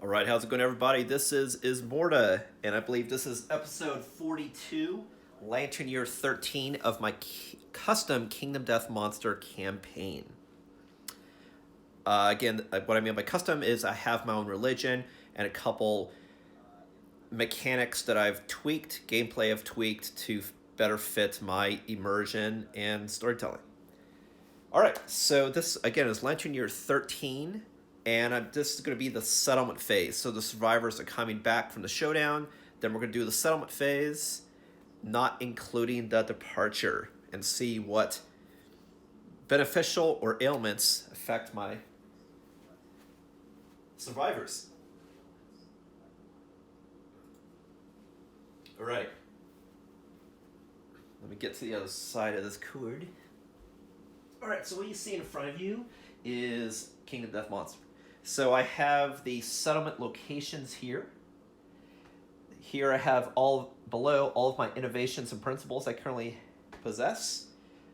All right, how's it going, everybody? This is Ismortah, and I believe this is episode 42, Lantern Year 13 of my custom Kingdom Death Monster campaign. What I mean by custom is I have my own religion and a couple mechanics that I've tweaked, gameplay I've tweaked to better fit my immersion and storytelling. All right, so this again is Lantern Year 13, and this is going to be the settlement phase. So the survivors are coming back from the showdown. Then we're going to do the settlement phase, not including the departure, and see what beneficial or ailments affect my survivors. All right. Let me get to the other side of this cord. All right, so what you see in front of you is Kingdom Death Monster. So I have the settlement locations here. Here I have below all of my innovations and principles I currently possess.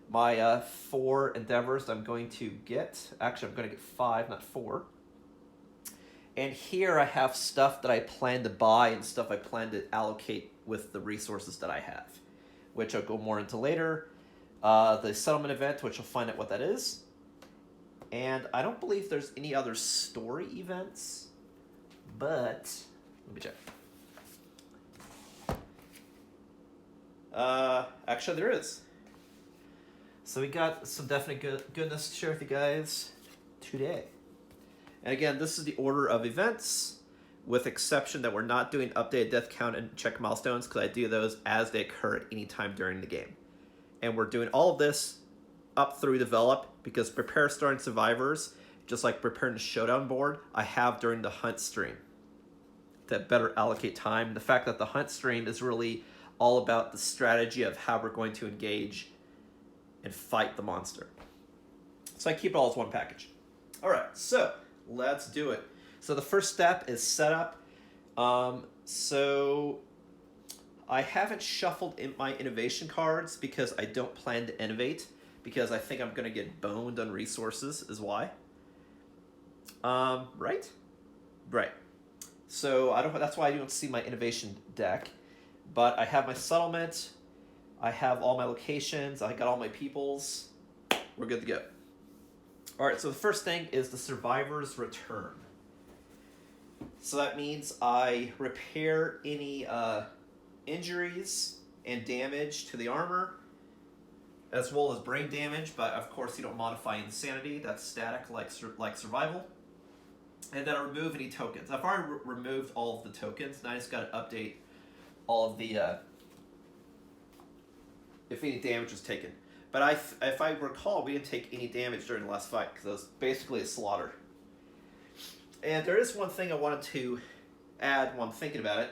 My 4 endeavors I'm going to get. Actually, I'm going to get 5, not 4. And here I have stuff that I plan to buy and stuff I plan to allocate with the resources that I have, which I'll go more into later. The settlement event, which I'll find out what that is. And I don't believe there's any other story events, but let me check. Actually, there is. So we got some definite goodness to share with you guys today. And again, this is the order of events, with exception that we're not doing updated death count and check milestones, because I do those as they occur at any time during the game. And we're doing all of this up through develop, because prepare starting survivors, just like preparing the showdown board, I have during the hunt stream to better allocate time. The fact that the hunt stream is really all about the strategy of how we're going to engage and fight the monster. So I keep it all as one package. All right, so let's do it. So the first step is setup. So I haven't shuffled in my innovation cards because I don't plan to innovate, because I think I'm going to get boned on resources is why. Right? Right. So that's why I don't see my innovation deck. But I have my settlement. I have all my locations. I got all my peoples. We're good to go. All right, so the first thing is the survivor's return. So that means I repair any injuries and damage to the armor, as well as brain damage, but of course you don't modify insanity. That's static like survival. And then I remove any tokens. I've already removed all of the tokens, and I just got to update all of the if any damage was taken. But if I recall, we didn't take any damage during the last fight, because it was basically a slaughter. And there is one thing I wanted to add while I'm thinking about it.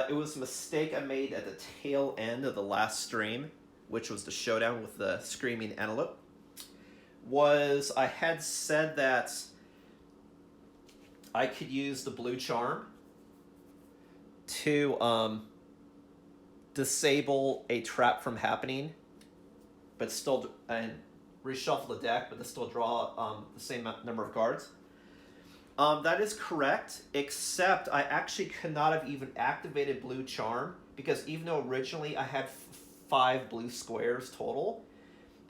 It was a mistake I made at the tail end of the last stream, which was the showdown with the screaming antelope. Was I had said that I could use the blue charm to disable a trap from happening, but still and reshuffle the deck, but still draw the same number of cards. That is correct, except I actually could not have even activated blue charm, because even though originally I had 5 blue squares total,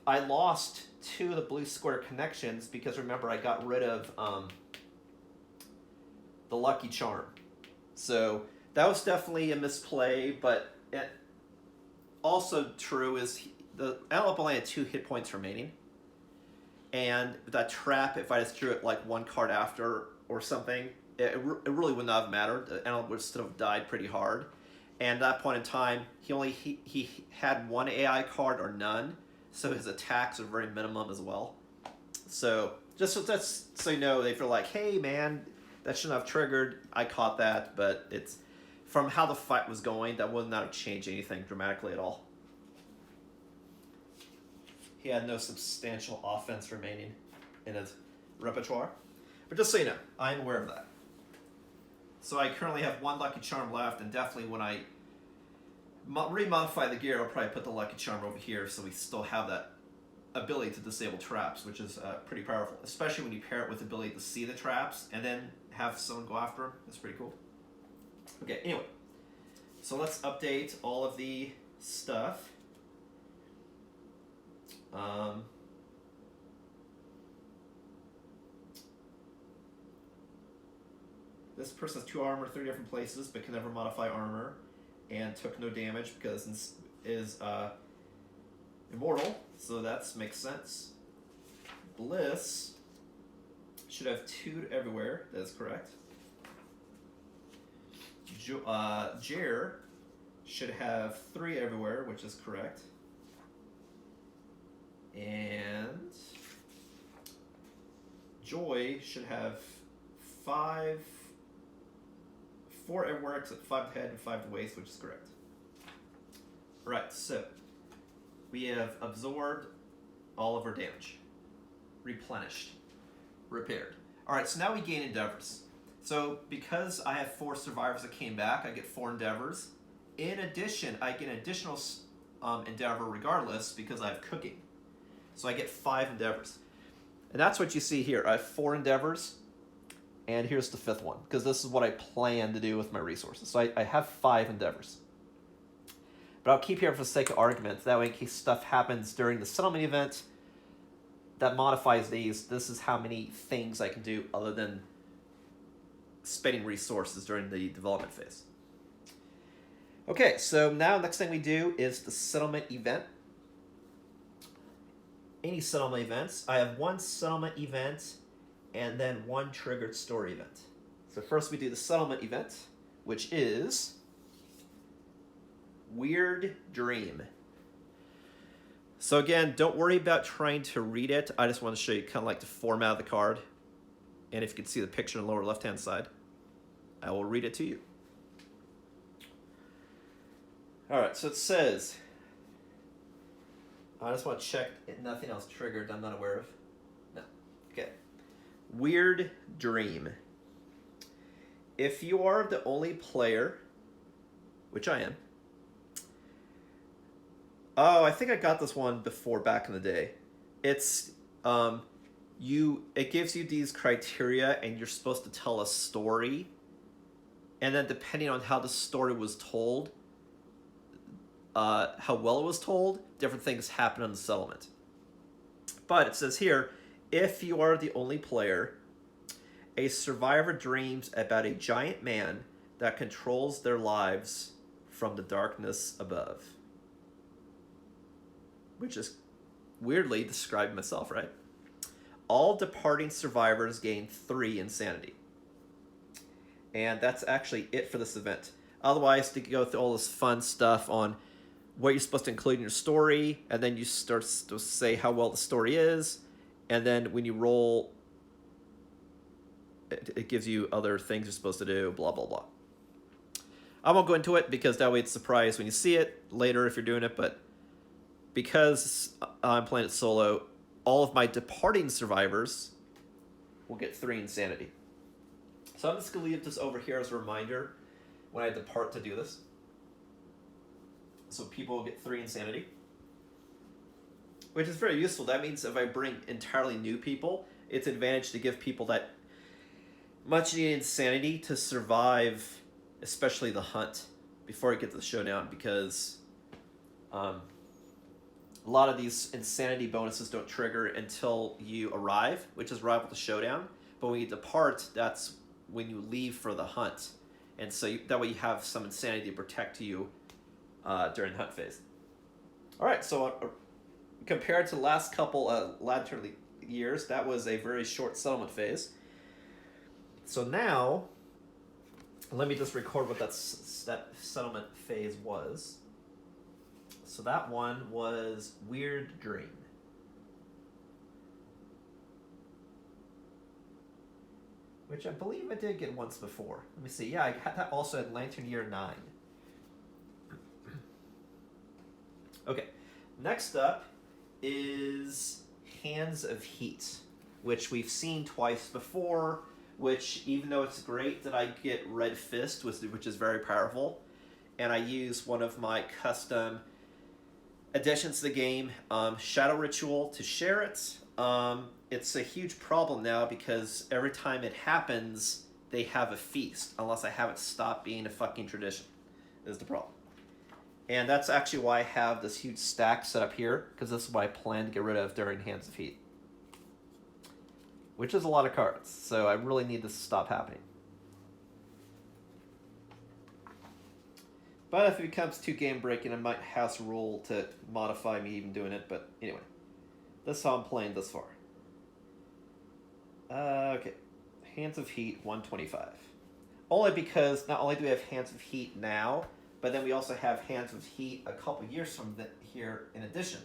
I lost 2 of the blue square connections, because remember I got rid of the lucky charm. So that was definitely a misplay, but also true is the antelope only had 2 hit points remaining. And that trap, if I just drew it like 1 card after or something, it really would not have mattered. The antelope would still have died pretty hard. And at that point in time, he had 1 AI card or none, so his attacks are very minimum as well. So just so you know, if you're like, hey man, that shouldn't have triggered, I caught that, but it's from how the fight was going, that would not have changed anything dramatically at all. He had no substantial offense remaining in his repertoire. But just so you know, I'm aware of that. So I currently have 1 Lucky Charm left, and definitely when I remodify the gear, I'll probably put the Lucky Charm over here so we still have that ability to disable traps, which is pretty powerful, especially when you pair it with the ability to see the traps and then have someone go after them. That's pretty cool. Okay, anyway, so let's update all of the stuff. This person has 2 armor, 3 different places, but can never modify armor, and took no damage because is immortal, so that makes sense. Bliss should have 2 everywhere. That is correct. Jer should have 3 everywhere, which is correct. And Joy should have 4 everywhere except 5 to head and 5 to waist, which is correct. Alright, so we have absorbed all of our damage, replenished, repaired. Alright, so now we gain endeavors. So because I have 4 survivors that came back, I get 4 endeavors. In addition, I get an additional endeavor regardless because I have cooking. So I get 5 endeavors. And that's what you see here. I have 4 endeavors, and here's the 5th one, because this is what I plan to do with my resources. So I have 5 endeavors. But I'll keep here for the sake of argument. That way, in case stuff happens during the settlement event that modifies these, this is how many things I can do other than spending resources during the development phase. Okay, so now next thing we do is the settlement event. Any settlement events. I have 1 settlement event and then 1 triggered story event. So first we do the settlement event, which is Weird Dream. So again, don't worry about trying to read it. I just want to show you kind of like the format of the card. And if you can see the picture on the lower left-hand side, I will read it to you. All right, so it says, I just want to check if nothing else triggered I'm not aware of. No. Okay. Weird Dream. If you are the only player, which I am. Oh, I think I got this one before back in the day. It's it gives you these criteria and you're supposed to tell a story. And then depending on how the story was told, how well it was told, different things happen in the settlement. But it says here, if you are the only player, a survivor dreams about a giant man that controls their lives from the darkness above. Which is weirdly describing myself, right? All departing survivors gain 3 insanity. And that's actually it for this event. Otherwise, to go through all this fun stuff on what you're supposed to include in your story, and then you start to say how well the story is, and then when you roll, it gives you other things you're supposed to do, blah, blah, blah. I won't go into it because that way it's a surprise when you see it later if you're doing it, but because I'm playing it solo, all of my departing survivors will get 3 insanity. So I'm just going to leave this over here as a reminder when I depart to do this. So people will get 3 insanity. Which is very useful. That means if I bring entirely new people, it's an advantage to give people that much needed insanity to survive, especially the hunt, before I get to the showdown, because a lot of these insanity bonuses don't trigger until you arrive, which is arrival to showdown. But when you depart, that's when you leave for the hunt. And so that way you have some insanity to protect you during the hunt phase. All right, so compared to the last couple Lantern years, that was a very short settlement phase. So now, let me just record what that settlement phase was. So that one was Weird Dream. Which I believe I did get once before. Let me see. Yeah, I had that also at Lantern Year 9. Okay, next up is Hands of Heat, which we've seen twice before, which even though it's great that I get Red Fist, which is very powerful, and I use one of my custom additions to the game. Shadow Ritual to share it. It's a huge problem now because every time it happens, they have a feast. Unless I have it stop being a fucking tradition, is the problem. And that's actually why I have this huge stack set up here, because this is what I plan to get rid of during Hands of Heat. Which is a lot of cards, so I really need this to stop happening. But if it becomes too game breaking, I might house rule to modify me even doing it, but anyway. That's how I'm playing thus far. Okay. Hands of Heat, 125. Only because not only do we have Hands of Heat now, but then we also have Hands of Heat a couple years from here in addition.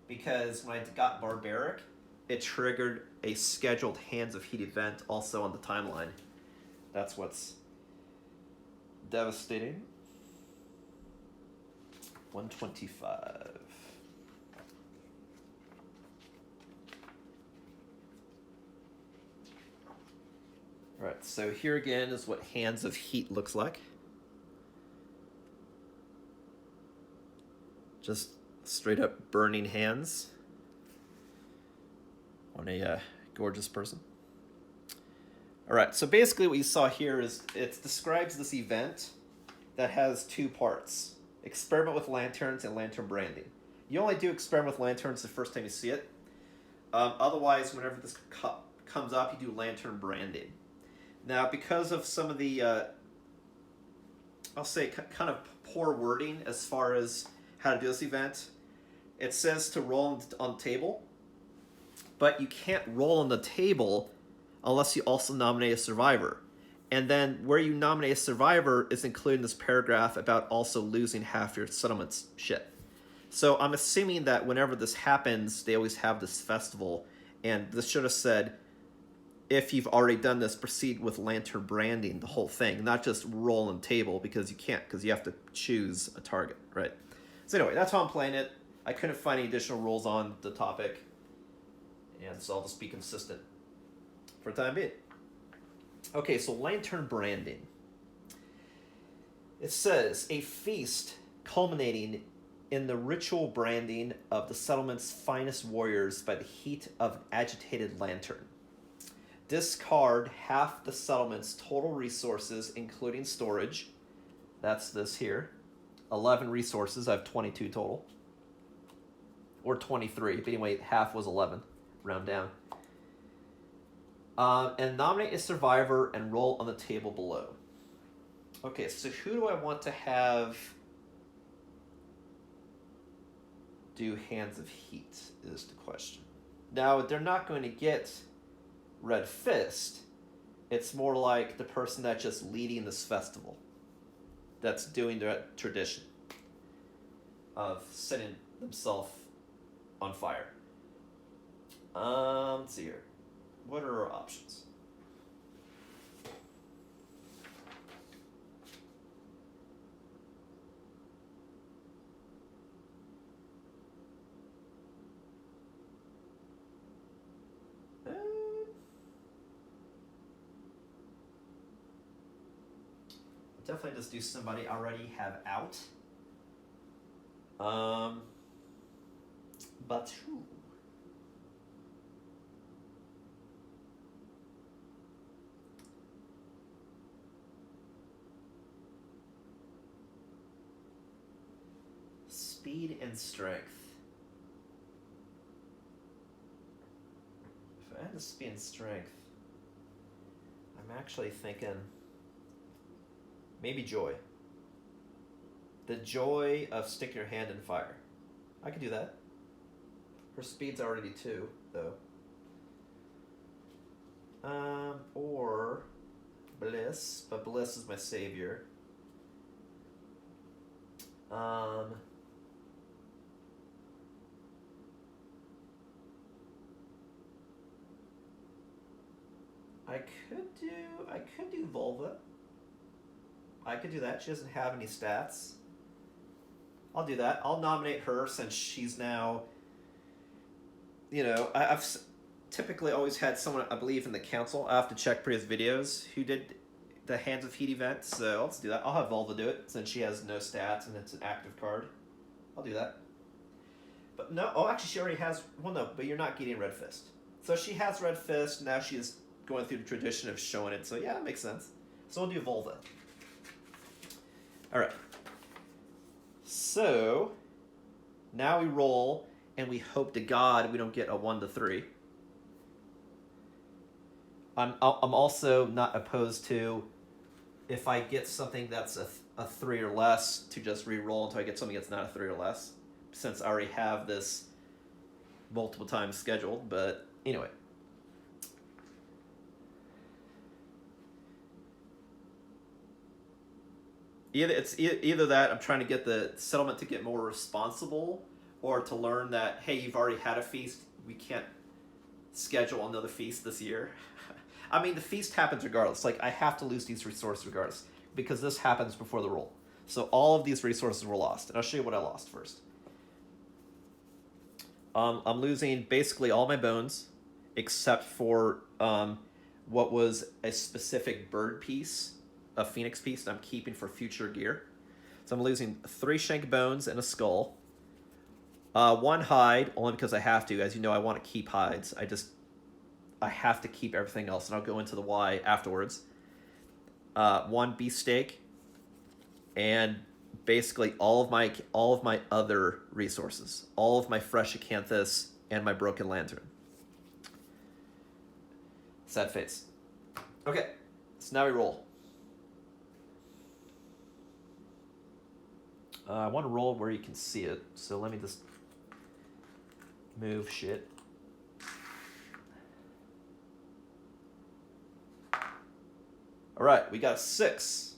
Because when I got Barbaric, it triggered a scheduled Hands of Heat event also on the timeline. That's what's devastating. 125. Alright, so here again is what Hands of Heat looks like. Just straight up burning hands on a gorgeous person. Alright, so basically what you saw here is it describes this event that has two parts. Experiment with lanterns and lantern branding. You only do experiment with lanterns the first time you see it. Otherwise, whenever this comes up, you do lantern branding. Now, because of some of the, I'll say, kind of poor wording as far as how to do this event, it says to roll on the table, but you can't roll on the table unless you also nominate a survivor. And then where you nominate a survivor is included in this paragraph about also losing half your settlement's shit. So I'm assuming that whenever this happens, they always have this festival, and this should have said, if you've already done this, proceed with lantern branding, the whole thing, not just roll on table, because you can't, because you have to choose a target, right? So anyway, that's how I'm playing it. I couldn't find any additional rules on the topic, and so I'll just be consistent for the time being. Okay, so lantern branding. It says, a feast culminating in the ritual branding of the settlement's finest warriors by the heat of an agitated lantern. Discard half the settlement's total resources, including storage. That's this here. 11 resources. I have 22 total. Or 23. But anyway, half was 11. Round down. And nominate a survivor and roll on the table below. Okay, so who do I want to have do Hands of Heat is the question. Now, they're not going to get Red Fist. It's more like the person that's just leading this festival. That's doing the tradition of setting themselves on fire. Let's see here. What are our options? Definitely just do somebody I already have out. But who? Speed and strength. If I had the speed and strength, I'm actually thinking maybe joy. The joy of sticking your hand in fire. I could do that. Her speed's already 2, though. Or Bliss, but Bliss is my savior. I could do Volva. I could do that. She doesn't have any stats. I'll do that. I'll nominate her since she's now, you know, I've typically always had someone, I believe, in the council. I have to check previous videos who did the Hands of Heat event, so let's do that. I'll have Volva do it since she has no stats and it's an active card. I'll do that. But no, oh, actually, she already has. Well, no, but you're not getting Red Fist. So she has Red Fist. Now she's going through the tradition of showing it. So yeah, it makes sense. So we'll do Volva. All right. So now we roll, and we hope to God we don't get a 1 to 3. I'm also not opposed to, if I get something that's a 3 or less, to just re-roll until I get something that's not a 3 or less, since I already have this multiple times scheduled. But anyway. Either that, I'm trying to get the settlement to get more responsible, or to learn that, hey, you've already had a feast, we can't schedule another feast this year. I mean, the feast happens regardless. Like, I have to lose these resources regardless, because this happens before the roll. So all of these resources were lost, and I'll show you what I lost first. I'm losing basically all my bones, except for what was a specific bird piece, a phoenix piece that I'm keeping for future gear. So I'm losing 3 shank bones and a skull. 1 hide, only because I have to. As you know, I want to keep hides. I have to keep everything else, and I'll go into the why afterwards. 1 beefsteak, and basically all of my other resources, all of my fresh acanthus and my broken lantern. Sad face. Okay, so now we roll. I want to roll where you can see it, so let me just move shit. All right, we got a 6,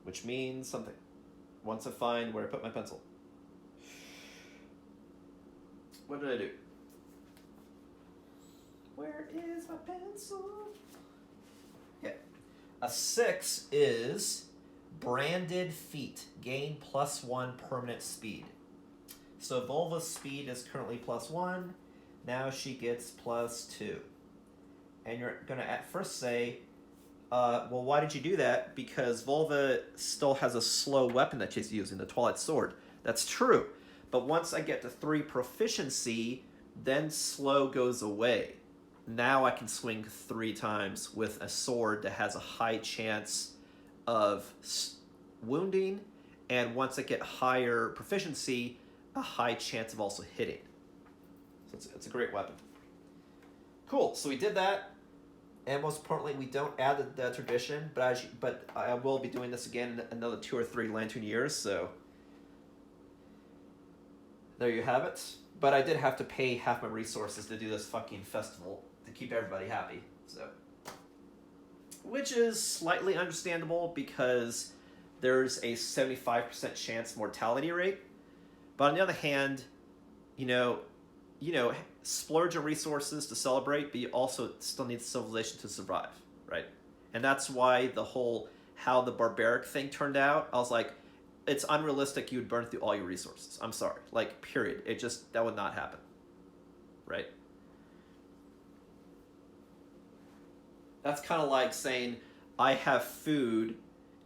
which means something. Once I find where I put my pencil. What did I do? Where is my pencil? Okay. A 6 is branded feet. Gain +1 permanent speed. So Volva's speed is currently +1. Now she gets +2. And you're going to at first say, well, why did you do that? Because Volva still has a slow weapon that she's using, the Twilight Sword. That's true. But once I get to 3 proficiency, then slow goes away. Now I can swing 3 times with a sword that has a high chance of wounding, and once I get higher proficiency, a high chance of also hitting. So it's a great weapon. Cool, so we did that. And most importantly, we don't add the tradition, but I will be doing this again in another 2 or 3 lantern years, so there you have it. But I did have to pay half my resources to do this fucking festival to keep everybody happy, so. Which is slightly understandable because there's a 75% chance mortality rate. But on the other hand, you know, splurge on resources to celebrate, but you also still need civilization to survive, right? And that's why how the barbaric thing turned out, I was like, it's unrealistic you would burn through all your resources. I'm sorry. Like, period. That would not happen, right? That's kind of like saying, I have food,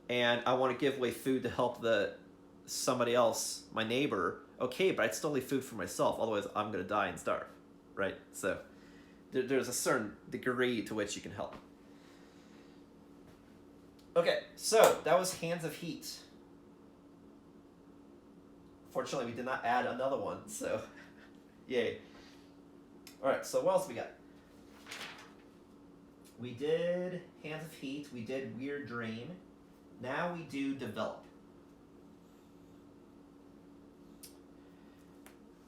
and I want to give away food to help somebody else, my neighbor. Okay, but I'd still leave food for myself, otherwise I'm going to die and starve. Right? So there's a certain degree to which you can help. Okay, so that was Hands of Heat. Fortunately, we did not add another one, so yay. Alright, so what else we got? We did Hands of Heat, we did Weird Dream. Now we do Develop.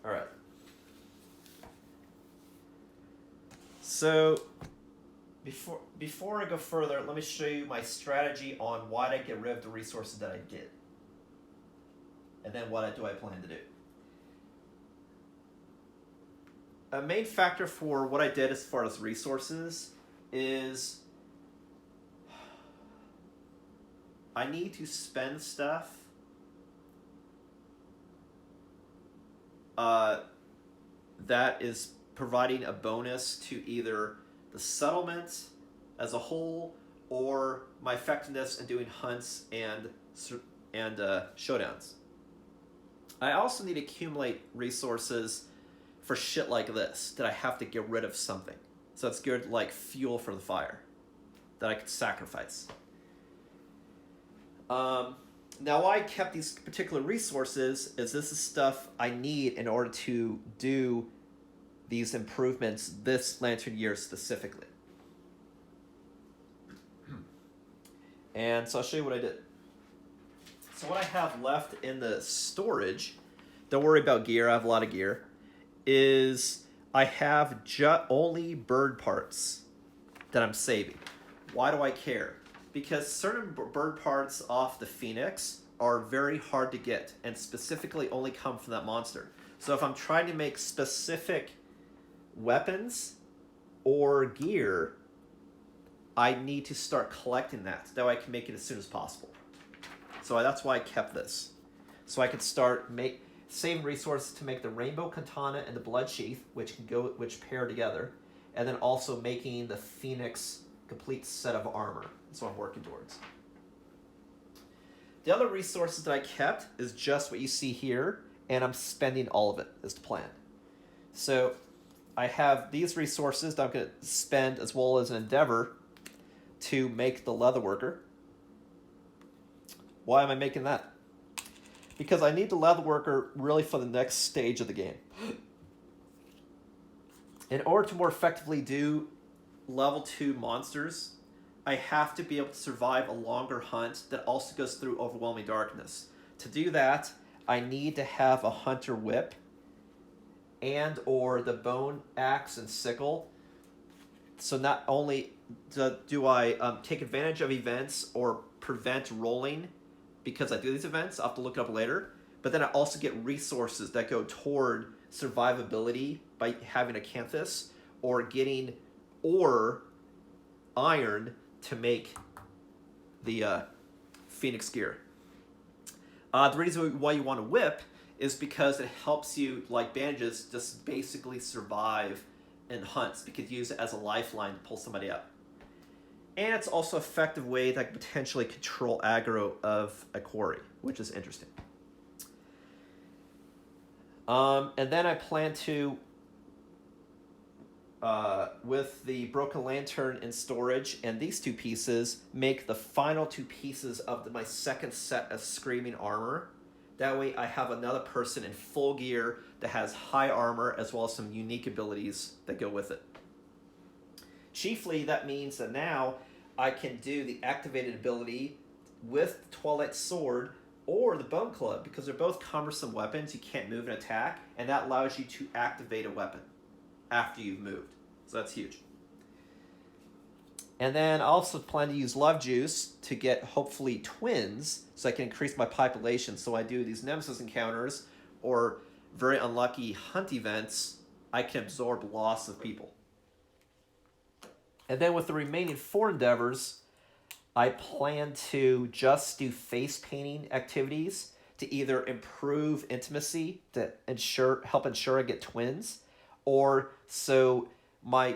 Alright. So, before I go further, let me show you my strategy on why I get rid of the resources that I did. And then what do I plan to do. A main factor for what I did as far as resources is I need to spend stuff that is providing a bonus to either the settlement as a whole or my effectiveness in doing hunts and showdowns. I also need to accumulate resources for shit like this, that I have to get rid of something. So it's good like fuel for the fire that I could sacrifice. Now why I kept these particular resources is this is stuff I need in order to do these improvements this lantern year specifically. And so I'll show you what I did. So what I have left in the storage, don't worry about gear, I have a lot of gear, is I have only bird parts that I'm saving. Why do I care? Because certain bird parts off the Phoenix are very hard to get and specifically only come from that monster. So if I'm trying to make specific weapons or gear, I need to start collecting that. That way I can make it as soon as possible. So that's why I kept this. So I could start saving resources to make the rainbow katana and the blood sheath, which pair together, and then also making the Phoenix complete set of armor. That's what I'm working towards. The other resources that I kept is just what you see here, and I'm spending all of it as planned. So I have these resources that I'm going to spend as well as an endeavor to make the leatherworker. Why am I making that? Because I need the leatherworker really for the next stage of the game. In order to more effectively do level 2 monsters, I have to be able to survive a longer hunt that also goes through overwhelming darkness. To do that, I need to have a hunter whip and or the bone axe and sickle. So not only do I take advantage of events or prevent rolling because I do these events, I'll have to look it up later, but then I also get resources that go toward survivability by having a canthus or getting ore iron to make the Phoenix gear. The reason why you want a whip is because it helps you, like bandages, just basically survive in hunts because you use it as a lifeline to pull somebody up. And it's also an effective way that can potentially control aggro of a quarry, which is interesting. And then I plan to, with the Broken Lantern in storage and these 2 pieces, make the final 2 pieces of my second set of Screaming armor. That way I have another person in full gear that has high armor as well as some unique abilities that go with it. Chiefly, that means that now I can do the activated ability with the Twilight Sword or the Bone Club because they're both cumbersome weapons. You can't move and attack, and that allows you to activate a weapon after you've moved. So that's huge. And then I also plan to use Love Juice to get, hopefully, twins so I can increase my population. So I do these Nemesis Encounters or very unlucky hunt events, I can absorb loss of people. And then with the remaining 4 endeavors, I plan to just do face painting activities to either improve intimacy, to help ensure I get twins, or so my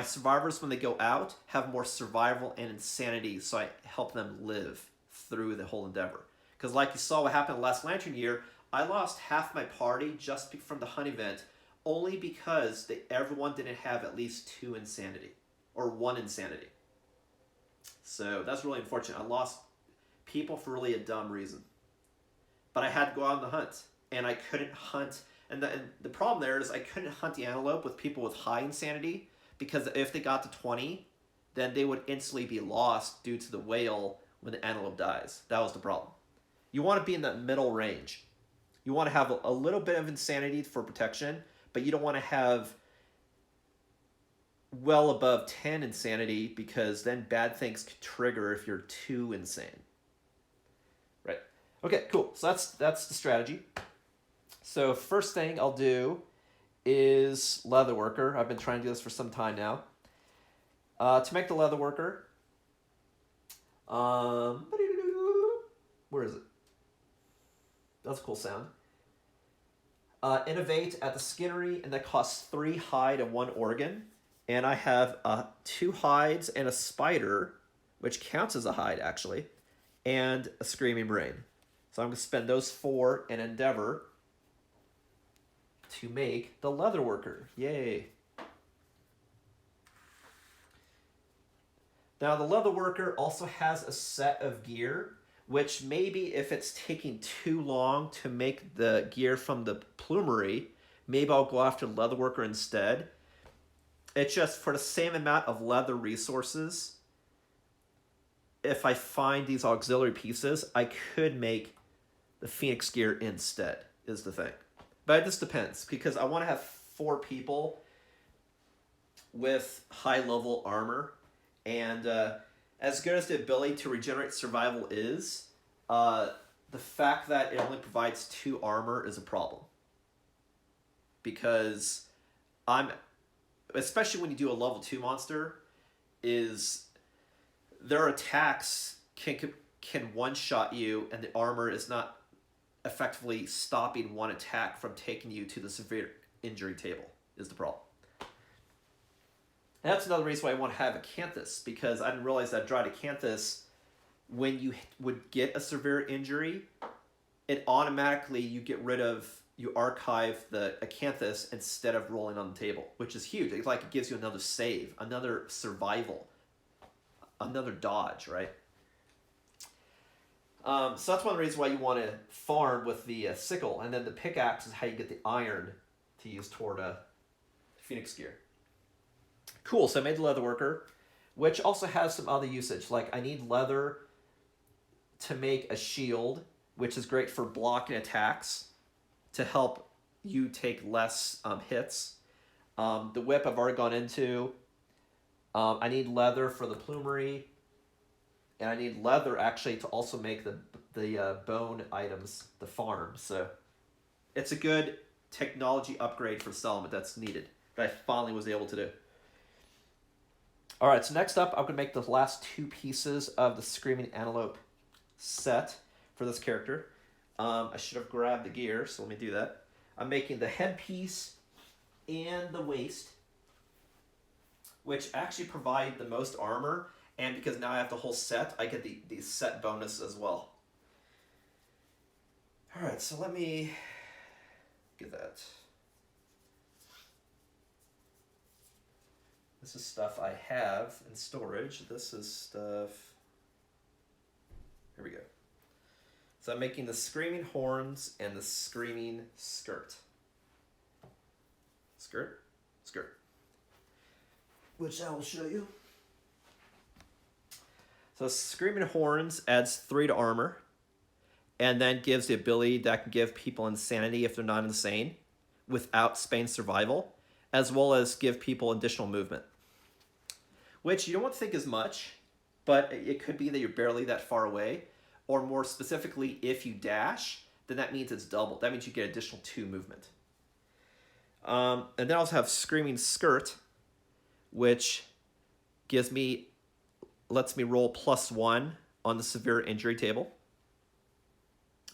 survivors, when they go out, have more survival and insanity, so I help them live through the whole endeavor. Because like you saw what happened last Lantern year, I lost half my party just from the hunt event, only because everyone didn't have at least 2 insanity, or 1 insanity. So that's really unfortunate. I lost people for really a dumb reason. But I had to go out on the hunt, and I couldn't hunt. And the problem there is I couldn't hunt the antelope with people with high insanity, because if they got to 20, then they would instantly be lost due to the whale when the antelope dies. That was the problem. You want to be in that middle range. You want to have a little bit of insanity for protection, but you don't want to have well above 10 insanity, because then bad things could trigger if you're too insane. Right. Okay, cool. So that's the strategy. So first thing I'll do is Leatherworker. I've been trying to do this for some time now. To make the Leatherworker, where is it? That's a cool sound. Innovate at the Skinnery, and that costs 3 hide and 1 organ. And I have 2 hides and a spider, which counts as a hide, actually, and a Screaming Brain. So I'm going to spend those 4 in Endeavor to make the leather worker. Yay. Now the leather worker also has a set of gear, which maybe if it's taking too long to make the gear from the plumery, maybe I'll go after the leather worker instead. It's just for the same amount of leather resources, if I find these auxiliary pieces, I could make the Phoenix gear instead, is the thing. But it just depends, because I want to have 4 people with high-level armor, and as good as the ability to regenerate survival is, the fact that it only provides 2 armor is a problem. Because especially when you do a level 2 monster, is their attacks can one-shot you, and the armor is not effectively stopping one attack from taking you to the severe injury table, is the problem. And that's another reason why I want to have Acanthus, because I didn't realize that dried Acanthus, when you would get a severe injury, it automatically, you archive the Acanthus instead of rolling on the table, which is huge. It's like it gives you another save, another survival, another dodge, right? So that's one of the reasons why you want to farm with the sickle, and then the pickaxe is how you get the iron to use toward Phoenix gear. Cool, so I made the leather worker, which also has some other usage. Like I need leather to make a shield, which is great for blocking attacks to help you take less hits. The whip I've already gone into. I need leather for the plumery. And I need leather, actually, to also make the bone items, the farm. So it's a good technology upgrade for settlement that's needed, that I finally was able to do. All right, so next up, I'm going to make the last 2 pieces of the Screaming Antelope set for this character. I should have grabbed the gear, so let me do that. I'm making the headpiece and the waist, which actually provide the most armor. And because now I have the whole set, I get the set bonus as well. All right, so let me get that. This is stuff I have in storage. This is stuff... Here we go. So I'm making the Screaming Horns and the Screaming Skirt. Skirt? Skirt. Which I will show you. So Screaming Horns adds 3 to armor, and then gives the ability that can give people insanity if they're not insane, without Spain survival, as well as give people additional movement. Which you don't want to think is much, but it could be that you're barely that far away, or more specifically, if you dash, then that means it's double. That means you get additional 2 movement. And then I also have Screaming Skirt, which lets me roll +1 on the severe injury table,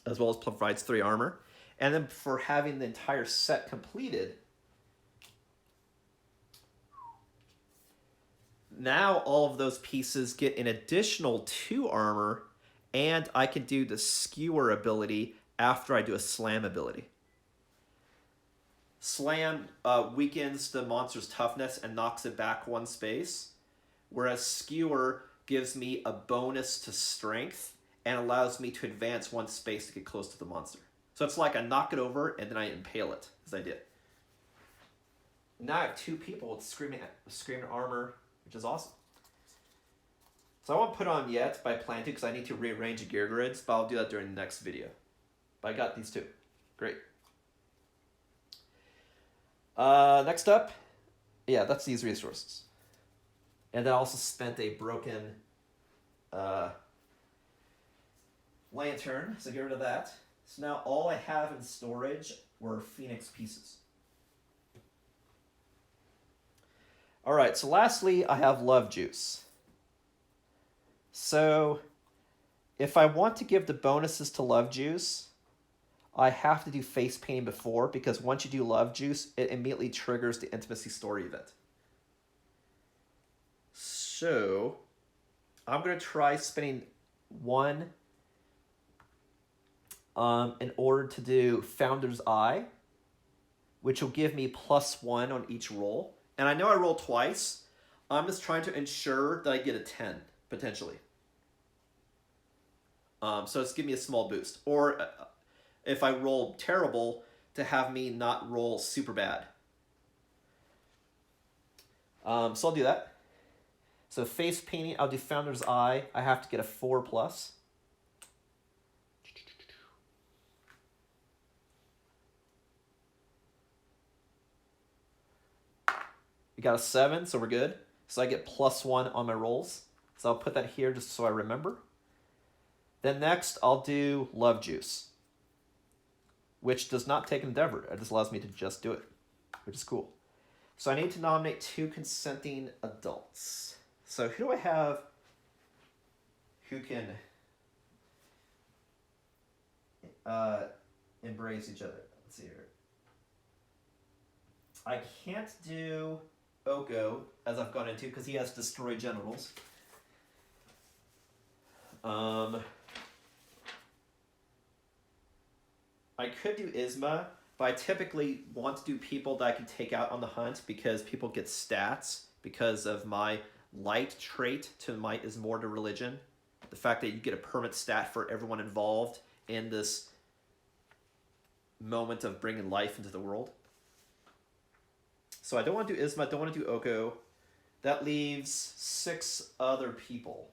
as well as provides 3 armor. And then for having the entire set completed, now all of those pieces get an additional 2 armor, and I can do the Skewer ability after I do a Slam ability. Slam weakens the monster's toughness and knocks it back 1 space, whereas Skewer gives me a bonus to strength and allows me to advance 1 space to get close to the monster. So it's like I knock it over and then I impale it, as I did. Now I have 2 people with screaming armor, which is awesome. So I won't put on yet, but I plan to, because I need to rearrange the gear grids, but I'll do that during the next video. But I got these 2. Great. Next up, yeah, that's these resources. And I also spent a broken lantern, so get rid of that. So now all I have in storage were Phoenix pieces. Alright, so lastly, I have Love Juice. So, if I want to give the bonuses to Love Juice, I have to do face painting before, because once you do Love Juice, it immediately triggers the Intimacy Story event. So, I'm going to try spending 1 in order to do Founder's Eye, which will give me +1 on each roll. And I know I roll twice. I'm just trying to ensure that I get a 10, potentially. So it's give me a small boost. Or if I roll terrible, to have me not roll super bad. So I'll do that. So face painting, I'll do Founder's Eye. I have to get a 4+. We got a 7, so we're good. So I get +1 on my rolls. So I'll put that here just so I remember. Then next, I'll do Love Juice, which does not take Endeavor. It just allows me to just do it, which is cool. So I need to nominate 2 consenting adults. So who do I have who can embrace each other? Let's see here. I can't do Oko, as I've gone into, because he has Destroy Genitals. I could do Isma, but I typically want to do people that I can take out on the hunt because people get stats because of my light trait to my Ismortah religion. The fact that you get a permanent stat for everyone involved in this moment of bringing life into the world. So I don't want to do Isma, I don't want to do Oko. That leaves 6 other people.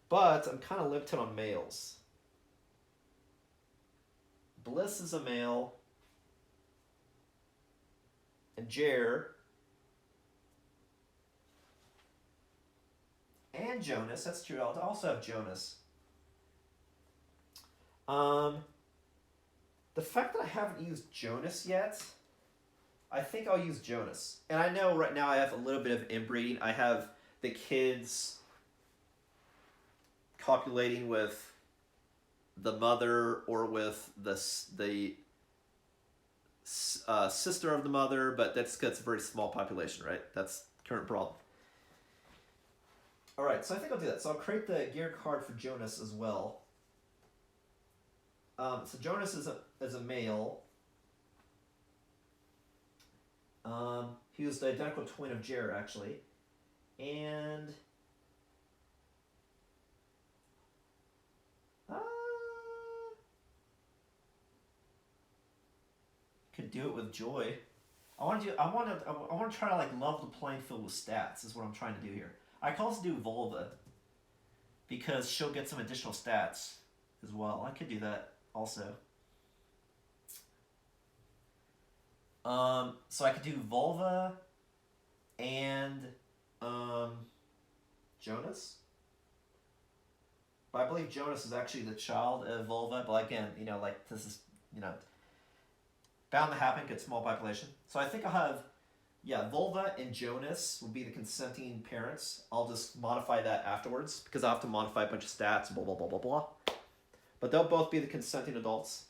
But I'm kind of limited on males. Bliss is a male. And Jer. And Jonas, that's true. I'll also have Jonas. The fact that I haven't used Jonas yet, I think I'll use Jonas. And I know right now I have a little bit of inbreeding. I have the kids copulating with the mother or with the sister of the mother, but that's a very small population, right? That's the current problem. All right, so I think I'll do that. So I'll create the gear card for Jonas as well. So Jonas is a male. He was the identical twin of Jer, actually. And could do it with joy. I want to try to like level the playing field with stats. Is what I'm trying to do here. I can also do Volva because she'll get some additional stats as well. I could do that also. So I could do Volva and Jonas. But I believe Jonas is actually the child of Volva. But again, like this is, bound to happen, get small population. So I think I'll have, Volva and Jonas will be the consenting parents. I'll just modify that afterwards because I'll have to modify a bunch of stats, blah, blah, blah, blah, blah. But they'll both be the consenting adults.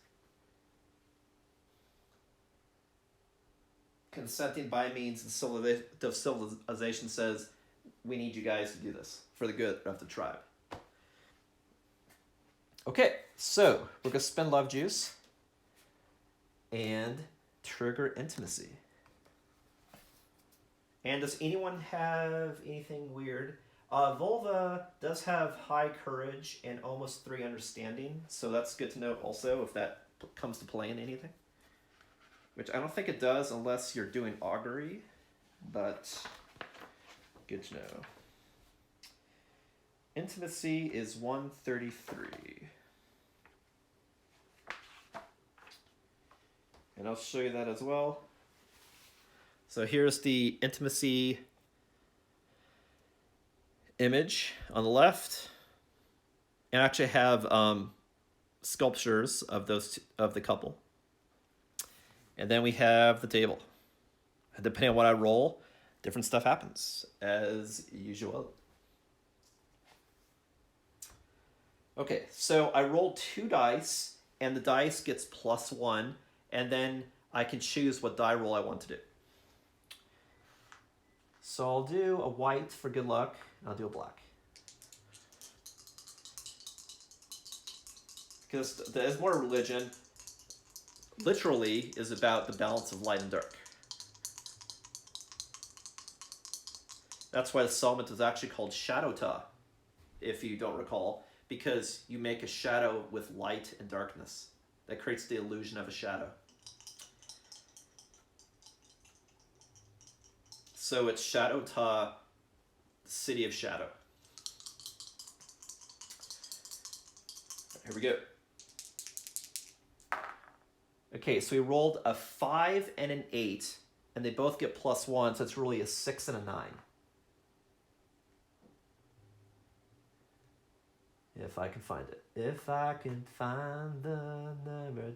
Consenting by means the civilization says, we need you guys to do this for the good of the tribe. Okay, so we're going to spend Love Juice and trigger Intimacy. And does anyone have anything weird? Volva does have high courage and almost 3 understanding, so that's good to know also if that comes to play in anything. Which I don't think it does unless you're doing augury, but good to know. Intimacy is 133. And I'll show you that as well. So here's the Intimacy image on the left. And I actually have sculptures of the couple. And then we have the table. Depending on what I roll, different stuff happens, as usual. Okay, so I rolled 2 dice, and the dice gets +1, and then I can choose what die roll I want to do. So I'll do a white for good luck, and I'll do a black. Because the Ismortah religion, literally is about the balance of light and dark. That's why the settlement is actually called Showdown, if you don't recall, because you make a shadow with light and darkness. That creates the illusion of a shadow. So it's Showdown, City of Shadow. Here we go. Okay, so we rolled a 5 and an 8, and they both get +1, so it's really a 6 and a 9. If I can find it. If I can find the number.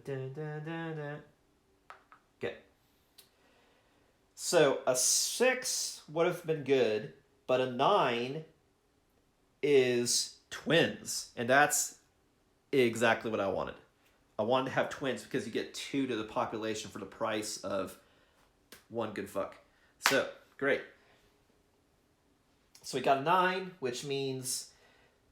Okay. So a 6 would have been good, but a 9 is twins, and that's exactly what I wanted. I wanted to have twins because you get 2 to the population for the price of 1 good fuck. So, great. So we got a 9, which means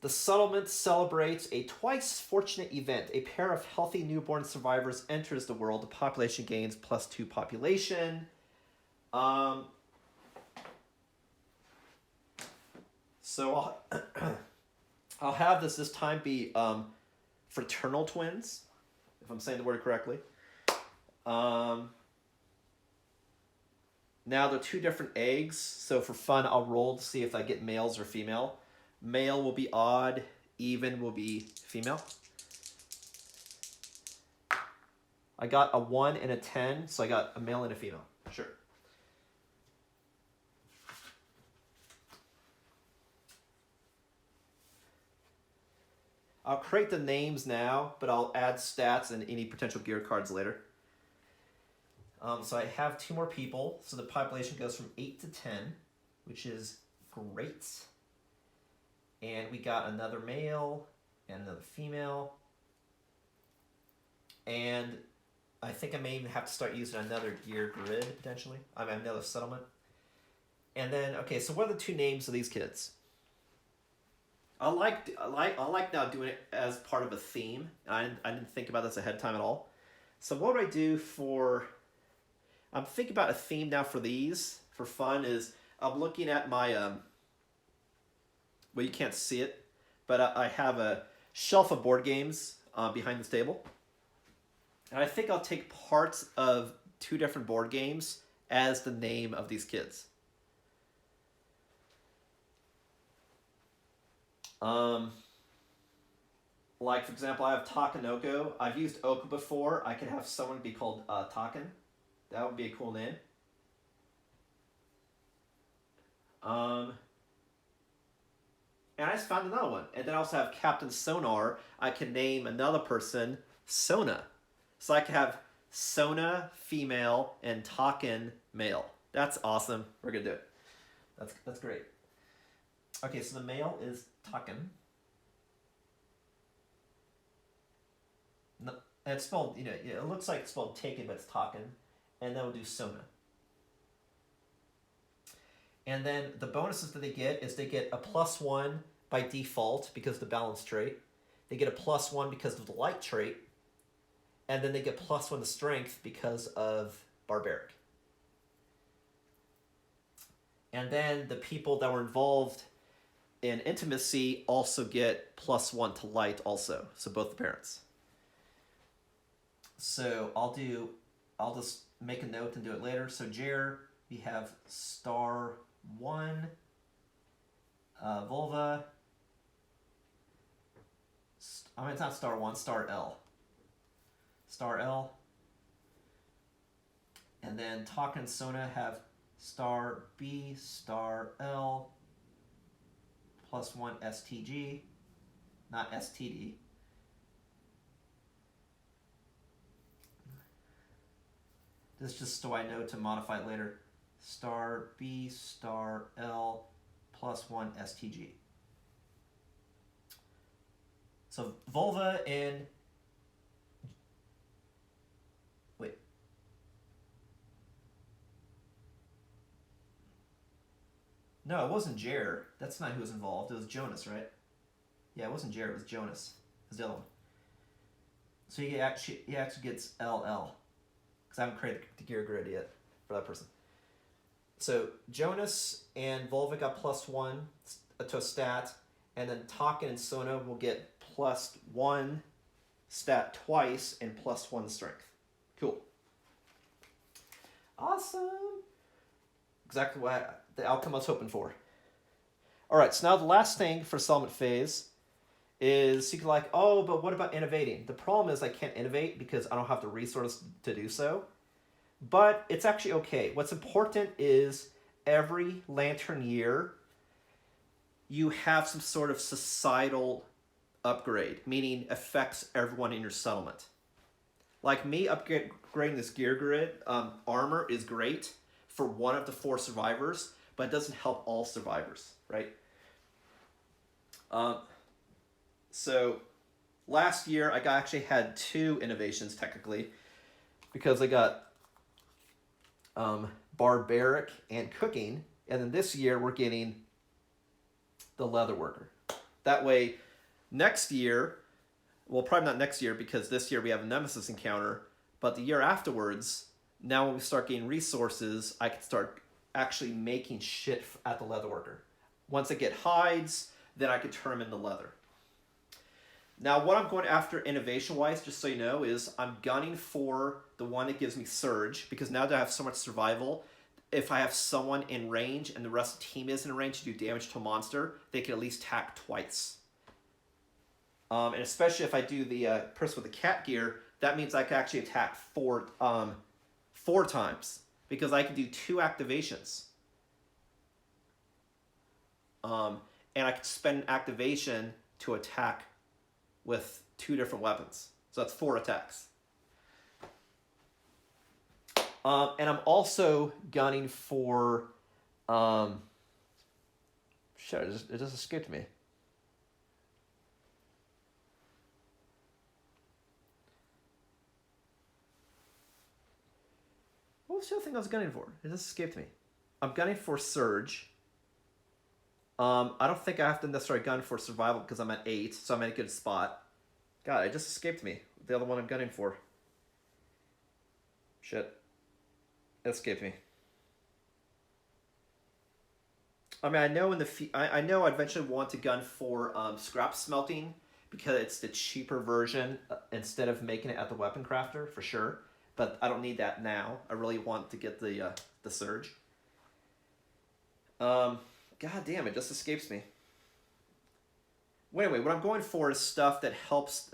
the settlement celebrates a twice fortunate event. A pair of healthy newborn survivors enters the world. The population gains +2 population. So I'll have this time be fraternal twins, if I'm saying the word correctly. Now they're 2 different eggs, so for fun I'll roll to see if I get males or female. Male will be odd, even will be female. I got a 1 and a 10, so I got a male and a female. Sure. I'll create the names now, but I'll add stats and any potential gear cards later. So I have 2 more people, so the population goes from 8 to 10, which is great. And we got another male and another female. And I think I may even have to start using another gear grid, potentially. I mean, another settlement. And then, okay, so what are the 2 names of these kids? I like now doing it as part of a theme. I didn't think about this ahead of time at all. So what do I do for... I'm thinking about a theme now for these, for fun, is I'm looking at my... well, you can't see it, but I have a shelf of board games behind this table. And I think I'll take parts of 2 different board games as the name of these kids. Like, for example, I have Takanoko. I've used Oko before. I could have someone be called Taken. That would be a cool name. And I just found another one. And then I also have Captain Sonar. I can name another person Sona. So I can have Sona female and Taken male. That's awesome. We're going to do it. That's great. Okay, so the male is Taken. No, it's spelled, it looks like it's spelled taken, but it's Taken. And then we'll do Sona. And then the bonuses that they get is they get a +1 by default because of the balance trait. They get a +1 because of the light trait. And then they get +1 to strength because of barbaric. And then the people that were involved in intimacy also get +1 to light also. So both the parents. So I'll just make a note and do it later. So Jer, we have star 1, vulva. I mean, it's not star 1, star L. Star L. And then Taka and Sona have star B, star L, +1 STG, not STD. This is just so I know to modify it later. Star B, star L, +1 STG. So vulva and... Wait. No, it wasn't Jer. That's not who was involved. It was Jonas, right? Yeah, it wasn't Jer. It was Jonas. It was the other one. So he actually gets LL. because I haven't created the gear grid yet for that person. So Jonas and Volvic got +1 to a stat, and then Taken and Sona will get +1 stat twice and +1 strength. Cool. Awesome. Exactly what the outcome I was hoping for. All right, so now the last thing for settlement phase is you can like, oh, but what about innovating? The problem is I can't innovate because I don't have the resources to do so. But it's actually okay. What's important is every lantern year, you have some sort of societal upgrade, meaning affects everyone in your settlement. Like me, upgrading this gear grid armor is great for one of the 4 survivors, but it doesn't help all survivors, right? So last year, I actually had 2 innovations technically, because I got barbaric and cooking, and then this year we're getting the leather worker. That way, next year, well, probably not next year because this year we have a Nemesis Encounter, but the year afterwards, now when we start getting resources, I can start actually making shit at the leather worker. Once I get hides, then I can turn them into leather. Now, what I'm going after innovation-wise, just so you know, is I'm gunning for the one that gives me surge, because now that I have so much survival, if I have someone in range and the rest of the team is in range to do damage to a monster, they can at least attack twice. And especially if I do the person with the cat gear, that means I can actually attack 4 times, because I can do 2 activations. And I can spend an activation to attack with 2 different weapons. So that's 4 attacks. And I'm also gunning for... shit, it just escaped me. What was the other thing I was gunning for? It just escaped me. I'm gunning for Surge. I don't think I have to necessarily gun for Survival because I'm at 8, so I'm at a good spot. God, it just escaped me. The other one I'm gunning for. Shit. It escaped me. I mean, I know I know I eventually want to gun for scrap smelting because it's the cheaper version instead of making it at the weapon crafter for sure. But I don't need that now. I really want to get the surge. God damn, it just escapes me. Well, anyway, what I'm going for is stuff that helps,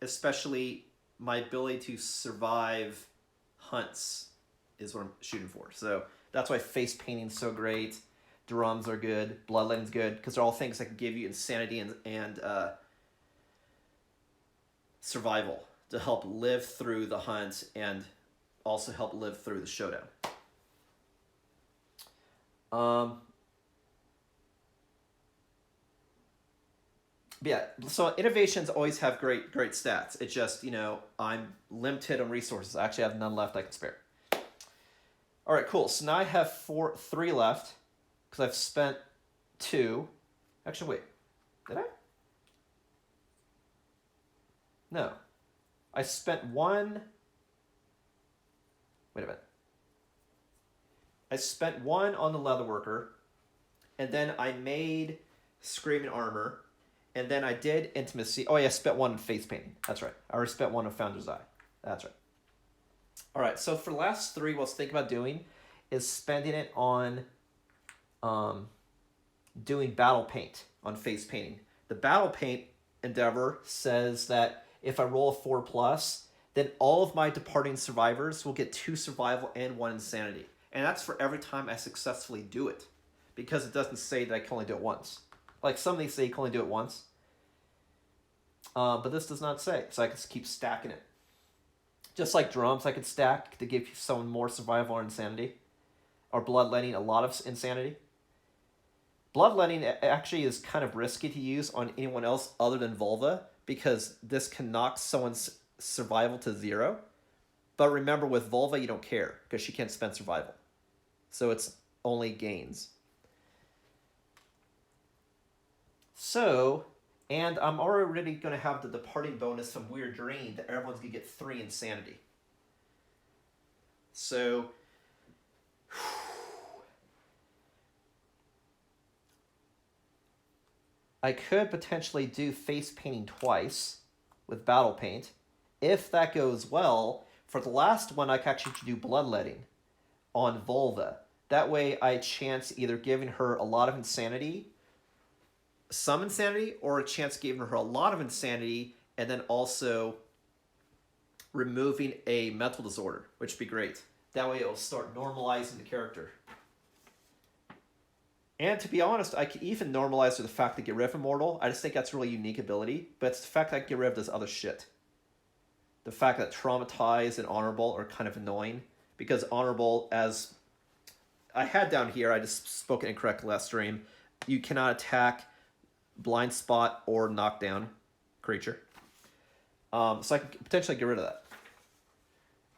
especially my ability to survive hunts is what I'm shooting for. So that's why face painting's so great. Drums are good. Bloodletting's good, because they're all things that can give you insanity and survival to help live through the hunt and also help live through the showdown. Yeah, so innovations always have great stats. It's just, you know, I'm limited on resources. I actually have none left I can spare. All right, cool. So now I have 3 left because I've spent 2. Actually, wait. Did I? No. I spent 1. Wait a minute. I spent 1 on the leatherworker, and then I made Screaming Armor, and then I did Intimacy. Oh, yeah, I spent 1 on Face Painting. That's right. I already spent 1 on Founder's Eye. That's right. All right, so for the last 3, what I was thinking about doing is spending it on doing Battle Paint on Face Painting. The Battle Paint endeavor says that if I roll a 4+, then all of my departing survivors will get 2 survival and 1 insanity. And that's for every time I successfully do it, because it doesn't say that I can only do it once. Like some of these say you can only do it once, but this does not say, so I can just keep stacking it. Just like drums, I could stack to give someone more survival or insanity, or bloodletting, a lot of insanity. Bloodletting actually is kind of risky to use on anyone else other than Volva, because this can knock someone's survival to 0. But remember, with Volva, you don't care, because she can't spend survival. So it's only gains. So, and I'm already going to have the departing bonus from Weird Dream that everyone's going to get 3 insanity. So I could potentially do face painting twice with battle paint. If that goes well, for the last one I can actually do bloodletting on Volva. That way I chance either giving her a lot of insanity, some insanity, or a chance giving her a lot of insanity and then also removing a mental disorder, which would be great. That way it will start normalizing the character. And to be honest, I could even normalize the fact that get rid of Immortal. I just think that's a really unique ability, but it's the fact that I get rid of this other shit. The fact that Traumatized and Honorable are kind of annoying, because Honorable, as I had down here, I just spoke it incorrectly last stream, you cannot attack, blind spot, or knock down creature. So I can potentially get rid of that.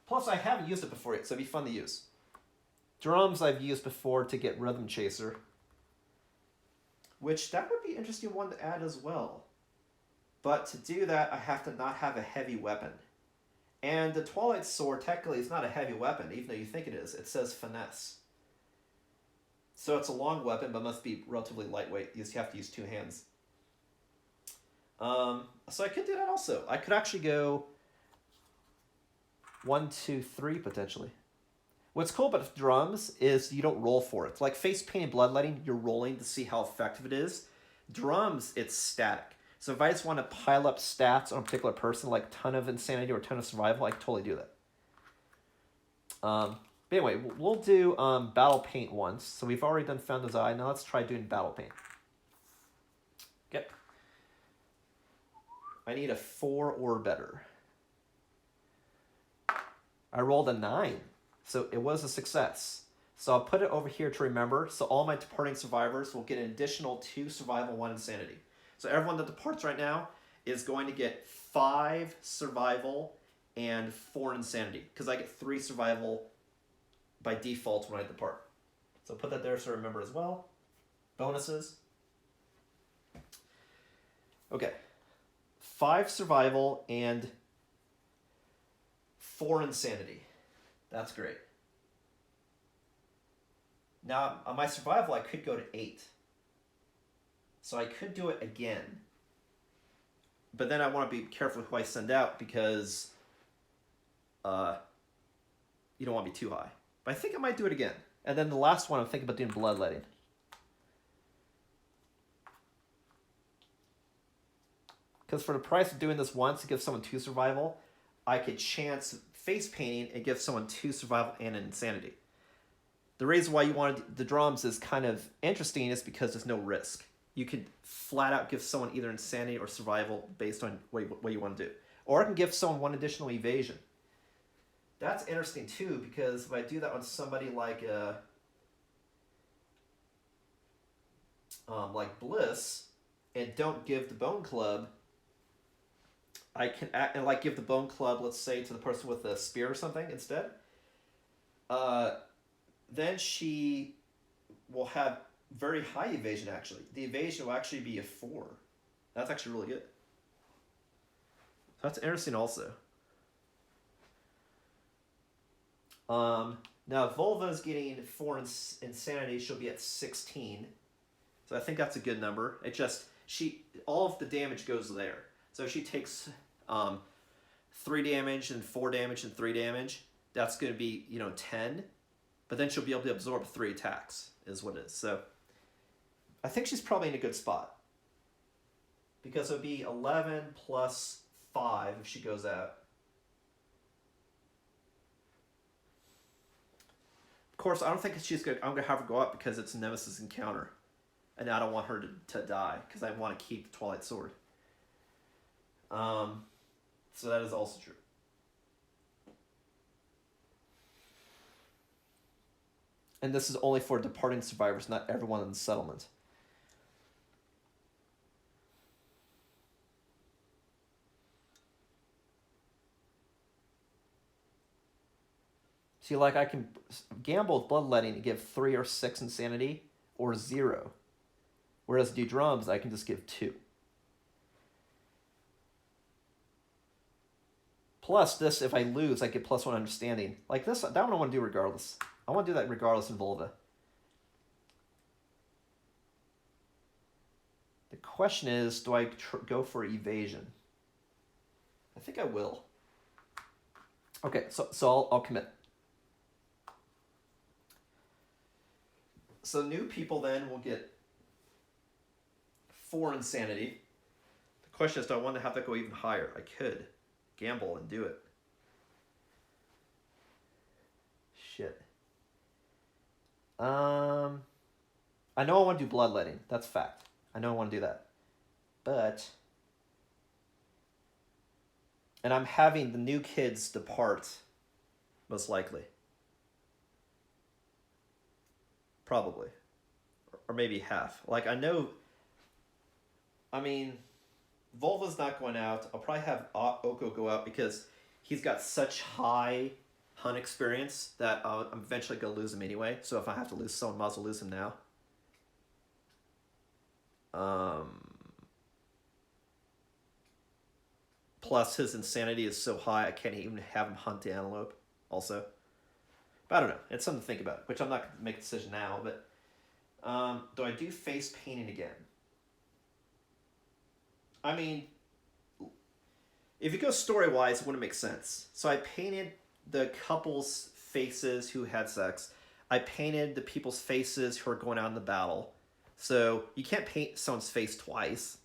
Plus, I haven't used it before yet, so it'd be fun to use. Drums I've used before to get Rhythm Chaser, which that would be an interesting one to add as well. But to do that, I have to not have a heavy weapon. And the Twilight Sword technically is not a heavy weapon, even though you think it is. It says Finesse. So it's a long weapon, but must be relatively lightweight. You have to use 2 hands. So I could do that also. I could actually go 1, 2, 3 potentially. What's cool about drums is you don't roll for it. Like face paint and bloodletting, you're rolling to see how effective it is. Drums, it's static. So if I just want to pile up stats on a particular person, like ton of insanity or ton of survival, I can totally do that. But anyway, we'll do battle paint once. So we've already done Founder's Eye. Now let's try doing battle paint. Okay. I need a 4 or better. I rolled a 9. So it was a success. So I'll put it over here to remember. So all my departing survivors will get an additional 2 survival, 1 insanity. So everyone that departs right now is going to get 5 survival and 4 insanity. Because I get 3 survival by default when I depart. So put that there so remember as well. Bonuses. Okay. 5 survival and 4 insanity. That's great. Now, on my survival, I could go to 8. So I could do it again. But then I want to be careful who I send out because you don't want to be too high. But I think I might do it again. And then the last one, I'm thinking about doing bloodletting. Because for the price of doing this once to give someone 2 survival, I could chance face painting and give someone 2 survival and an insanity. The reason why you wanted the drums is kind of interesting is because there's no risk. You could flat out give someone either insanity or survival based on what you want to do. Or I can give someone 1 additional evasion. That's interesting too, because if I do that on somebody like Bliss and don't give the Bone Club, I can act and give the Bone Club, let's say, to the person with a spear or something instead. Then she will have very high evasion, actually. The evasion will actually be a 4. That's actually really good. That's interesting also. Now, Volva's getting 4 insanity. She'll be at 16. So I think that's a good number. It just, all of the damage goes there. So if she takes 3 damage and 4 damage and 3 damage, that's going to be, 10. But then she'll be able to absorb 3 attacks, is what it is. So I think she's probably in a good spot. Because it would be 11 plus 5 if she goes out. Of course, I don't think I'm going to have her go up because it's a Nemesis Encounter. And I don't want her to die because I want to keep the Twilight Sword. So that is also true. And this is only for departing survivors, not everyone in the settlement. See, I can gamble with bloodletting to give 3 or 6 insanity, or 0. Whereas do drums, I can just give 2. Plus this, if I lose, I get +1 understanding. Like this, that one I want to do regardless. I want to do that regardless in Volva. The question is, do I go for evasion? I think I will. Okay, so I'll commit. So new people then will get 4 insanity. The question is, do I want to have that go even higher? I could gamble and do it. Shit. I know I want to do bloodletting. That's fact. I know I want to do that. But, and I'm having the new kids depart, most likely. Probably. Or maybe half. Like, I know, I mean, Volva's not going out. I'll probably have Oko go out because he's got such high hunt experience that I'm eventually going to lose him anyway. So if I have to lose someone, I might as well lose him now. Plus his insanity is so high I can't even have him hunt the antelope also. But I don't know. It's something to think about, which I'm not going to make a decision now. But do I do face painting again? I mean, if you go story-wise, it wouldn't make sense. So I painted the couple's faces who had sex. I painted the people's faces who are going out in the battle. So you can't paint someone's face twice.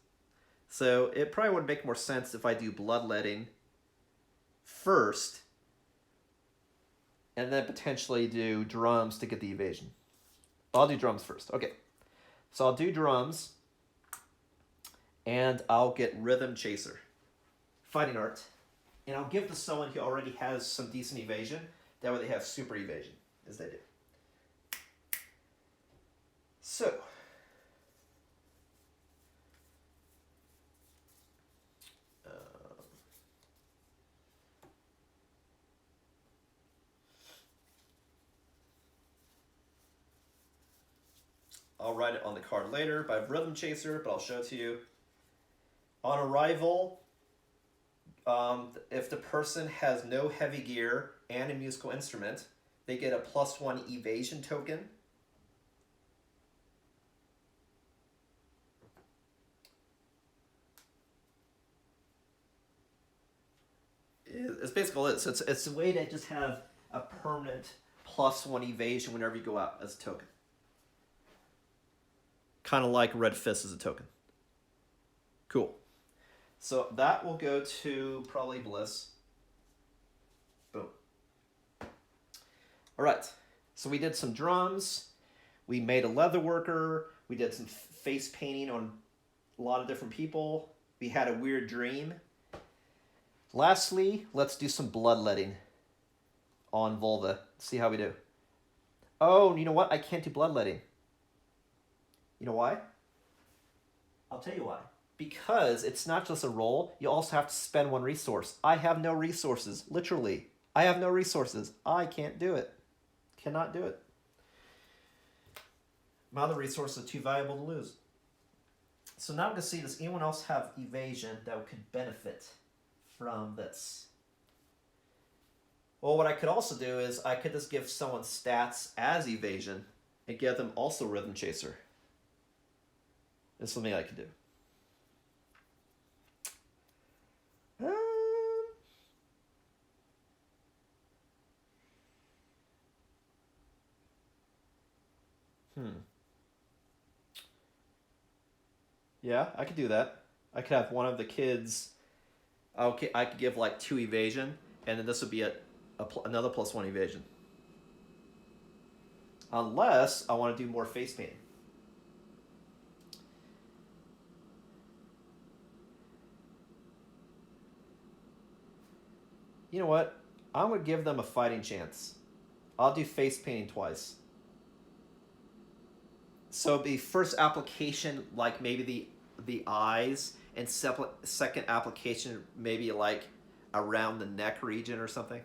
So it probably would make more sense if I do bloodletting first, and then potentially do drums to get the evasion. I'll do drums first. Okay. So I'll do drums, and I'll get Rhythm Chaser, Fighting Art, and I'll give to someone who already has some decent evasion. That way they have super evasion, as they do. So, I'll write it on the card later, but I have Rhythm Chaser, but I'll show it to you. On arrival, if the person has no heavy gear and a musical instrument, they get a +1 evasion token. It's basically all it is. So it's a way to just have a permanent +1 evasion whenever you go out as a token. Kind of like Red Fist as a token. Cool. So that will go to probably Bliss. Boom. All right. So we did some drums. We made a leather worker. We did some face painting on a lot of different people. We had a weird dream. Lastly, let's do some bloodletting on Volva. See how we do. Oh, you know what? I can't do bloodletting. You know why? I'll tell you why. Because it's not just a roll, you also have to spend 1 resource. I have no resources, literally. I have no resources. I can't do it. Cannot do it. My other resources are too valuable to lose. So now I'm going to see, does anyone else have evasion that could benefit from this? Well, what I could also do is I could just give someone stats as evasion and give them also Rhythm Chaser. It's something I could do. Yeah, I could do that. I could have one of the kids. Okay, I could give like 2 evasion, and then this would be another +1 evasion. Unless I want to do more face painting. You know what? I'm going to give them a fighting chance. I'll do face painting twice. So the first application, like maybe the eyes, and second application maybe like around the neck region or something.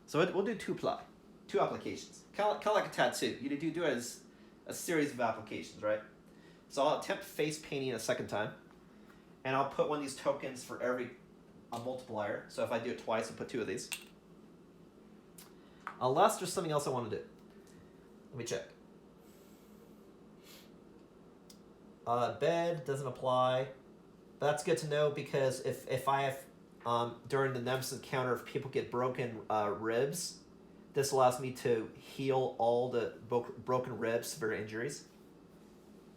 So we'll do 2 applications. Kind of like a tattoo. You do it as a series of applications, right? So I'll attempt face painting a second time, and I'll put one of these tokens for every a multiplier. So if I do it twice, I'll put 2 of these. Unless there's something else I want to do. Let me check. Bed doesn't apply. That's good to know because if I have, during the Nemesis Encounter, if people get broken ribs, this allows me to heal all the broken ribs, severe injuries.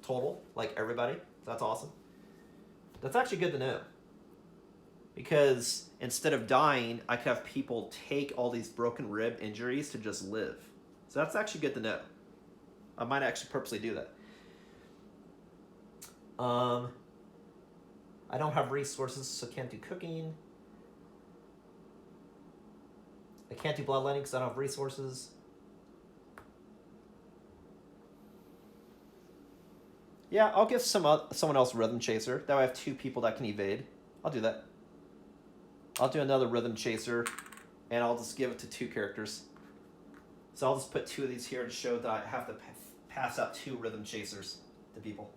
Total, like everybody. That's awesome. That's actually good to know. Because instead of dying, I could have people take all these broken rib injuries to just live. So that's actually good to know. I might actually purposely do that. I don't have resources, so can't do cooking. I can't do bloodletting because I don't have resources. Yeah, I'll give someone else Rhythm Chaser. That way I have 2 people that can evade. I'll do that. I'll do another Rhythm Chaser, and I'll just give it to 2 characters. So I'll just put 2 of these here to show that I have to pass out 2 Rhythm Chasers to people.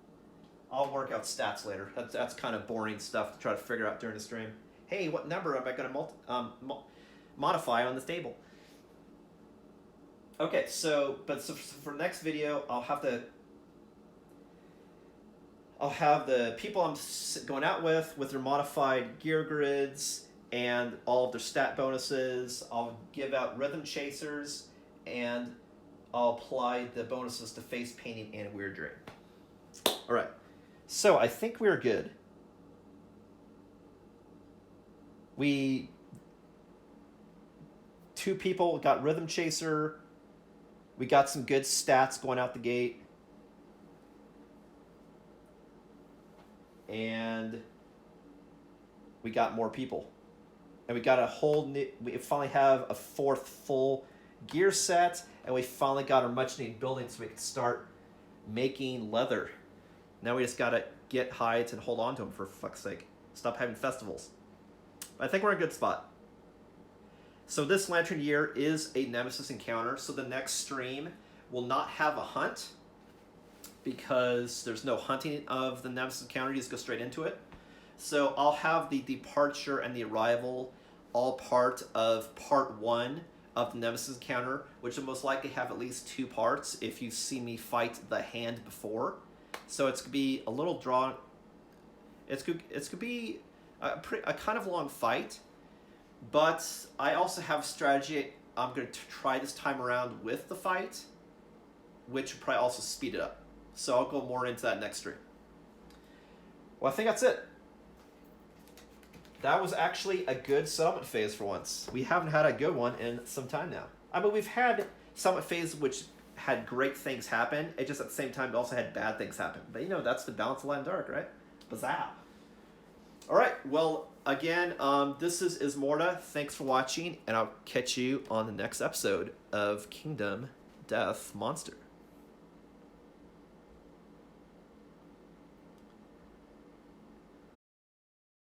I'll work out stats later. That's kind of boring stuff to try to figure out during the stream. Hey, what number am I going to modify on this table? Okay, so for the next video, I'll have the people I'm going out with their modified gear grids and all of their stat bonuses. I'll give out Rhythm Chasers, and I'll apply the bonuses to face painting and weird dream. All right. So I think we're good. 2 people got Rhythm Chaser. We got some good stats going out the gate. And we got more people. And we got a whole new, we finally have a 4th full gear set, and we finally got our much needed building so we can start making leather. Now we just gotta get hides and hold on to them, for fuck's sake. Stop having festivals. I think we're in a good spot. So this Lantern Year is a Nemesis Encounter, so the next stream will not have a hunt because there's no hunting of the Nemesis Encounter. You just go straight into it. So I'll have the departure and the arrival all part of part 1 of the Nemesis Encounter, which will most likely have at least 2 parts if you see me fight the hand before. So it's going to be a little drawn. It's going to be a kind of long fight, but I also have a strategy I'm going to try this time around with the fight, which will probably also speed it up. So I'll go more into that next stream. Well, I think that's it. That was actually a good settlement phase for once. We haven't had a good one in some time now. I mean, we've had settlement phase which had great things happen. It just at the same time it also had bad things happen. But you know, that's the balance of light and dark, right? Bizarre. All right. Well, again, this is Ismortah. Thanks for watching, and I'll catch you on the next episode of Kingdom Death Monster.